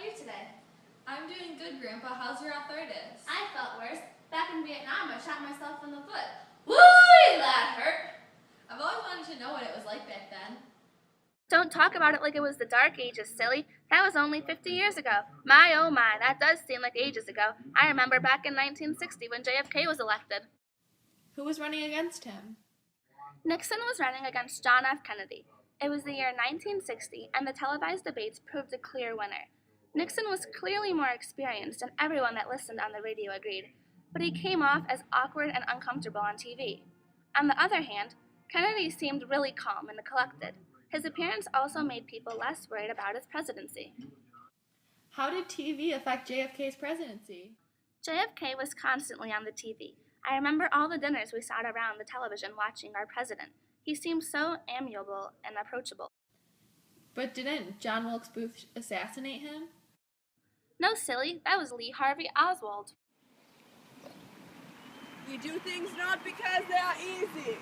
are you today? I'm doing good, Grandpa. How's your arthritis? I felt worse. Back in Vietnam, I shot myself in the foot. Woo! That hurt. I've always wanted to know what it was like back then. Don't talk about it like it was the Dark Ages, silly. That was only 50 years ago. My, oh my, that does seem like ages ago. I remember back in 1960 when JFK was elected. Who was running against him? Nixon was running against John F. Kennedy. It was the year 1960, and the televised debates proved a clear winner. Nixon was clearly more experienced, and everyone that listened on the radio agreed, but he came off as awkward and uncomfortable on TV. On the other hand, Kennedy seemed really calm and collected. His appearance also made people less worried about his presidency. How did TV affect JFK's presidency? JFK was constantly on the TV. I remember all the dinners we sat around the television watching our president. He seemed so amiable and approachable. But didn't John Wilkes Booth assassinate him? No, silly, that was Lee Harvey Oswald. We do things not because they are easy,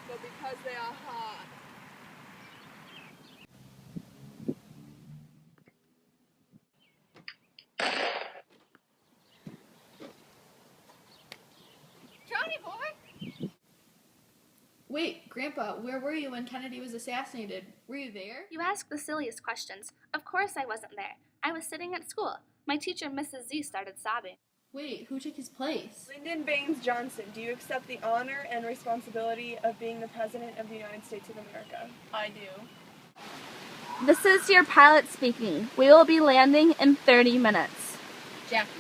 but because they are hard. Wait, Grandpa, where were you when Kennedy was assassinated? Were you there? You ask the silliest questions. Of course I wasn't there. I was sitting at school. My teacher, Mrs. Z, started sobbing. Wait, who took his place? Lyndon Baines Johnson, do you accept the honor and responsibility of being the President of the United States of America? I do. This is your pilot speaking. We will be landing in 30 minutes. Jackie,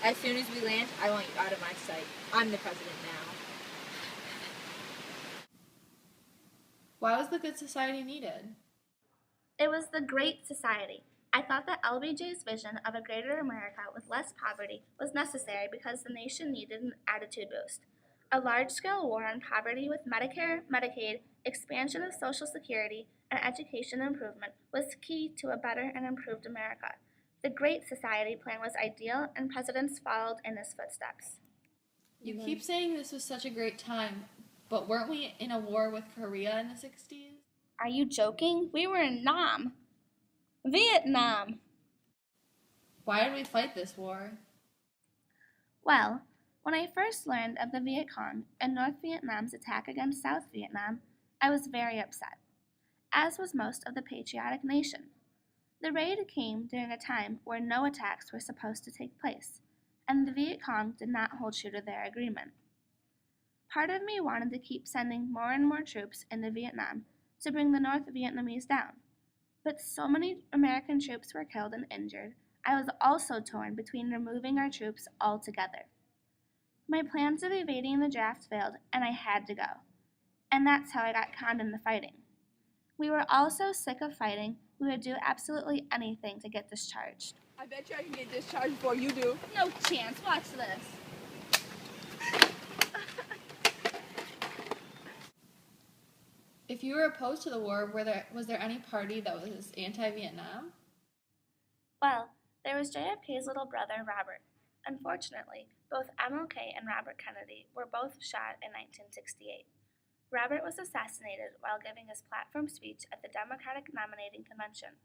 as soon as we land, I want you out of my sight. I'm the president now. Why was the Good Society needed? It was the Great Society. I thought that LBJ's vision of a greater America with less poverty was necessary because the nation needed an attitude boost. A large-scale war on poverty with Medicare, Medicaid, expansion of Social Security, and education improvement was key to a better and improved America. The Great Society plan was ideal, and presidents followed in his footsteps. You keep saying this was such a great time, but weren't we in a war with Korea in the 60s? Are you joking? We were in Vietnam. Why did we fight this war? Well, when I first learned of the Viet Cong and North Vietnam's attack against South Vietnam, I was very upset, as was most of the patriotic nation. The raid came during a time where no attacks were supposed to take place, and the Viet Cong did not hold true to their agreement. Part of me wanted to keep sending more and more troops into Vietnam to bring the North Vietnamese down. But so many American troops were killed and injured, I was also torn between removing our troops altogether. My plans of evading the draft failed, and I had to go. And that's how I got conned into fighting. We were all so sick of fighting, we would do absolutely anything to get discharged. I bet you I can get discharged before you do. No chance, watch this. If you were opposed to the war, was there any party that was anti-Vietnam? Well, there was JFK's little brother, Robert. Unfortunately, both MLK and Robert Kennedy were both shot in 1968. Robert was assassinated while giving his platform speech at the Democratic Nominating Convention.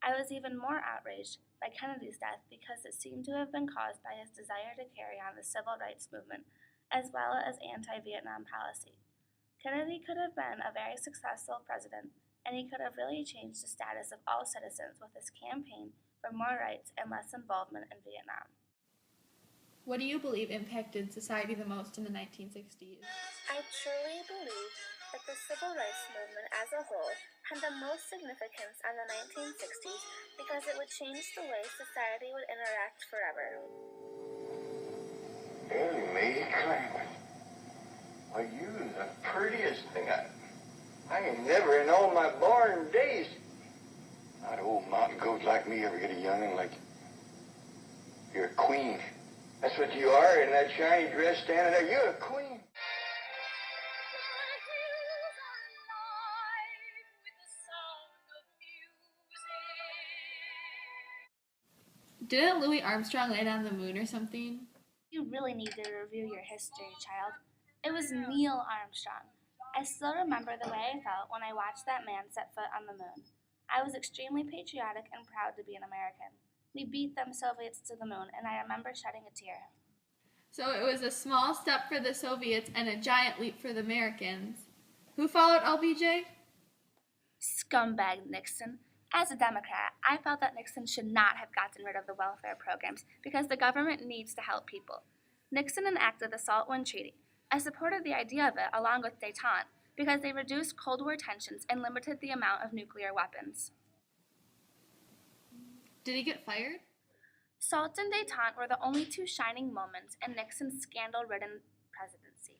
I was even more outraged by Kennedy's death because it seemed to have been caused by his desire to carry on the civil rights movement as well as anti-Vietnam policy. Kennedy could have been a very successful president, and he could have really changed the status of all citizens with his campaign for more rights and less involvement in Vietnam. What do you believe impacted society the most in the 1960s? I truly believe that the civil rights movement as a whole had the most significance on the 1960s because it would change the way society would interact forever. Hey, May Climate. Why, you the prettiest thing I ain't never in all my born days. Not old mountain goat like me ever get a young'un like you. You're a queen. That's what you are in that shiny dress standing there. You're a queen. Didn't Louis Armstrong land on the moon or something? You really need to review your history, child. It was Neil Armstrong. I still remember the way I felt when I watched that man set foot on the moon. I was extremely patriotic and proud to be an American. We beat them Soviets to the moon, and I remember shedding a tear. So it was a small step for the Soviets and a giant leap for the Americans. Who followed LBJ? Scumbag Nixon. As a Democrat, I felt that Nixon should not have gotten rid of the welfare programs because the government needs to help people. Nixon enacted the SALT I Treaty. I supported the idea of it along with détente because they reduced Cold War tensions and limited the amount of nuclear weapons. Did he get fired? SALT and détente were the only two shining moments in Nixon's scandal-ridden presidency.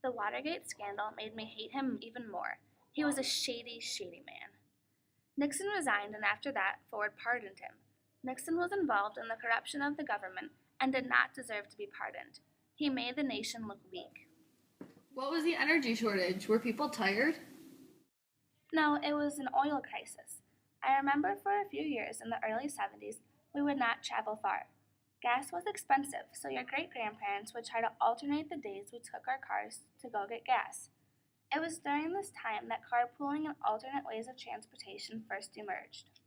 The Watergate scandal made me hate him even more. He was a shady, shady man. Nixon resigned, and after that, Ford pardoned him. Nixon was involved in the corruption of the government and did not deserve to be pardoned. He made the nation look weak. What was the energy shortage? Were people tired? No, it was an oil crisis. I remember for a few years in the early 70s, we would not travel far. Gas was expensive, so your great-grandparents would try to alternate the days we took our cars to go get gas. It was during this time that carpooling and alternate ways of transportation first emerged.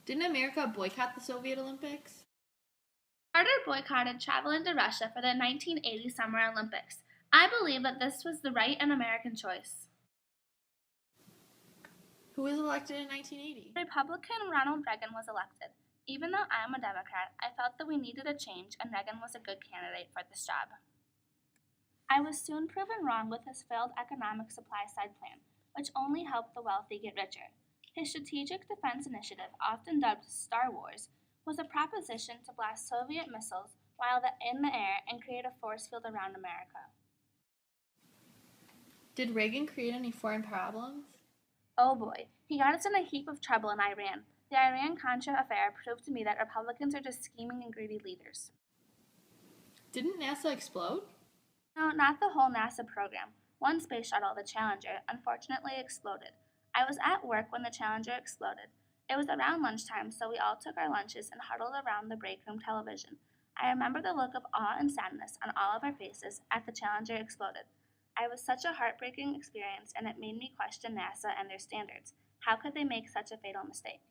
Didn't America boycott the Soviet Olympics? Carter boycotted travel into Russia for the 1980 Summer Olympics. I believe that this was the right and American choice. Who was elected in 1980? Republican Ronald Reagan was elected. Even though I am a Democrat, I felt that we needed a change and Reagan was a good candidate for this job. I was soon proven wrong with his failed economic supply-side plan, which only helped the wealthy get richer. His Strategic Defense Initiative, often dubbed Star Wars, was a proposition to blast Soviet missiles while in the air and create a force field around America. Did Reagan create any foreign problems? Oh boy, he got us in a heap of trouble in Iran. The Iran-Contra affair proved to me that Republicans are just scheming and greedy leaders. Didn't NASA explode? No, not the whole NASA program. One space shuttle, the Challenger, unfortunately exploded. I was at work when the Challenger exploded. It was around lunchtime, so we all took our lunches and huddled around the break room television. I remember the look of awe and sadness on all of our faces as the Challenger exploded. It was such a heartbreaking experience, and it made me question NASA and their standards. How could they make such a fatal mistake?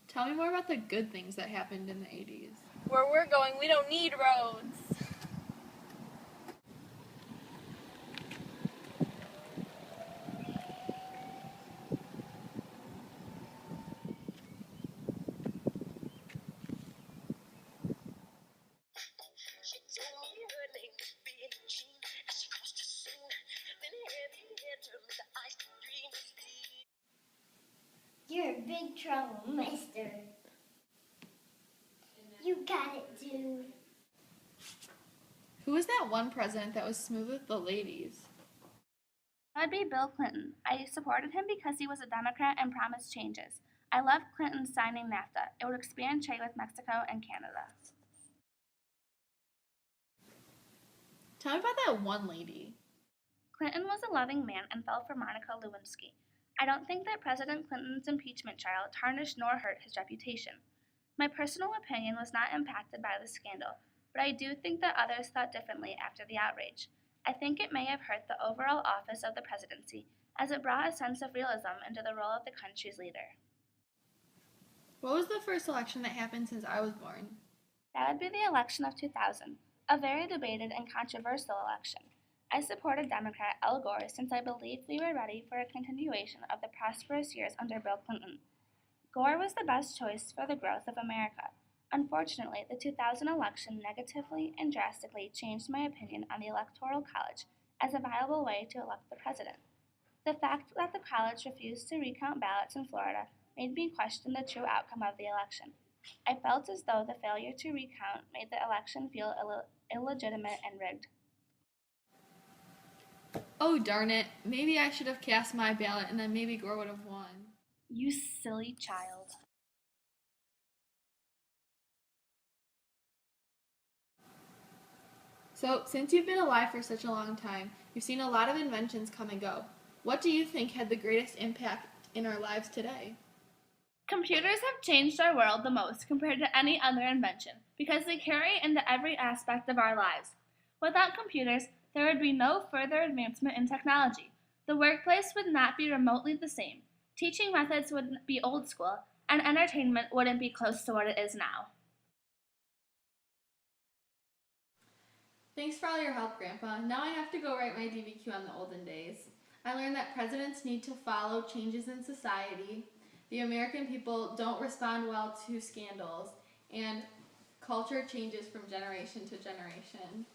Tell me more about the good things that happened in the 80s. Where we're going, we don't need roads. You're in big trouble, mister. You got it, dude. Who was that one president that was smooth with the ladies? That would be Bill Clinton. I supported him because he was a Democrat and promised changes. I loved Clinton signing NAFTA. It would expand trade with Mexico and Canada. Tell me about that one lady. Clinton was a loving man and fell for Monica Lewinsky. I don't think that President Clinton's impeachment trial tarnished nor hurt his reputation. My personal opinion was not impacted by the scandal, but I do think that others thought differently after the outrage. I think it may have hurt the overall office of the presidency, as it brought a sense of realism into the role of the country's leader. What was the first election that happened since I was born? That would be the election of 2000, a very debated and controversial election. I supported Democrat Al Gore since I believed we were ready for a continuation of the prosperous years under Bill Clinton. Gore was the best choice for the growth of America. Unfortunately, the 2000 election negatively and drastically changed my opinion on the Electoral College as a viable way to elect the president. The fact that the college refused to recount ballots in Florida made me question the true outcome of the election. I felt as though the failure to recount made the election feel illegitimate and rigged. Oh, darn it. Maybe I should have cast my ballot and then maybe Gore would have won. You silly child. So, since you've been alive for such a long time, you've seen a lot of inventions come and go. What do you think had the greatest impact in our lives today? Computers have changed our world the most compared to any other invention because they carry into every aspect of our lives. Without computers, there would be no further advancement in technology. The workplace would not be remotely the same. Teaching methods would be old school, and entertainment wouldn't be close to what it is now. Thanks for all your help, Grandpa. Now I have to go write my DBQ on the olden days. I learned that presidents need to follow changes in society, the American people don't respond well to scandals, and culture changes from generation to generation.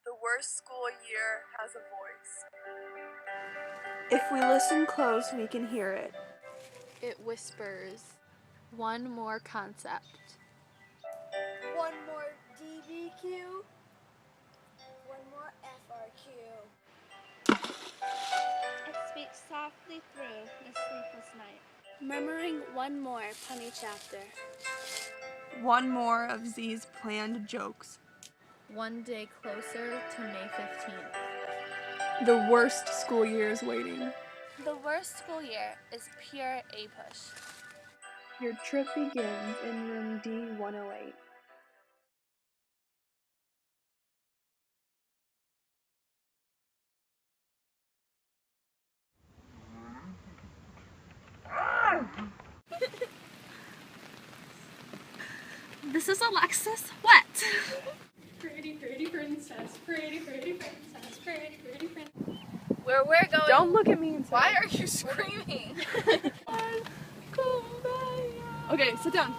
The worst school year has a voice. If we listen close, we can hear it. It whispers, one more concept. One more DBQ. One more FRQ. It speaks softly through the sleepless night. Murmuring one more punny chapter. One more of Z's planned jokes. One day closer to May 15th. The worst school year is waiting. The worst school year is pure APUSH. Your trip begins in room D108. This is Alexis. What? Pretty, pretty princess, pretty, pretty princess, pretty, pretty princess. Where we're going. Don't look at me and say. Why are you screaming? Okay, sit down.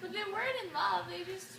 But they weren't in love, they just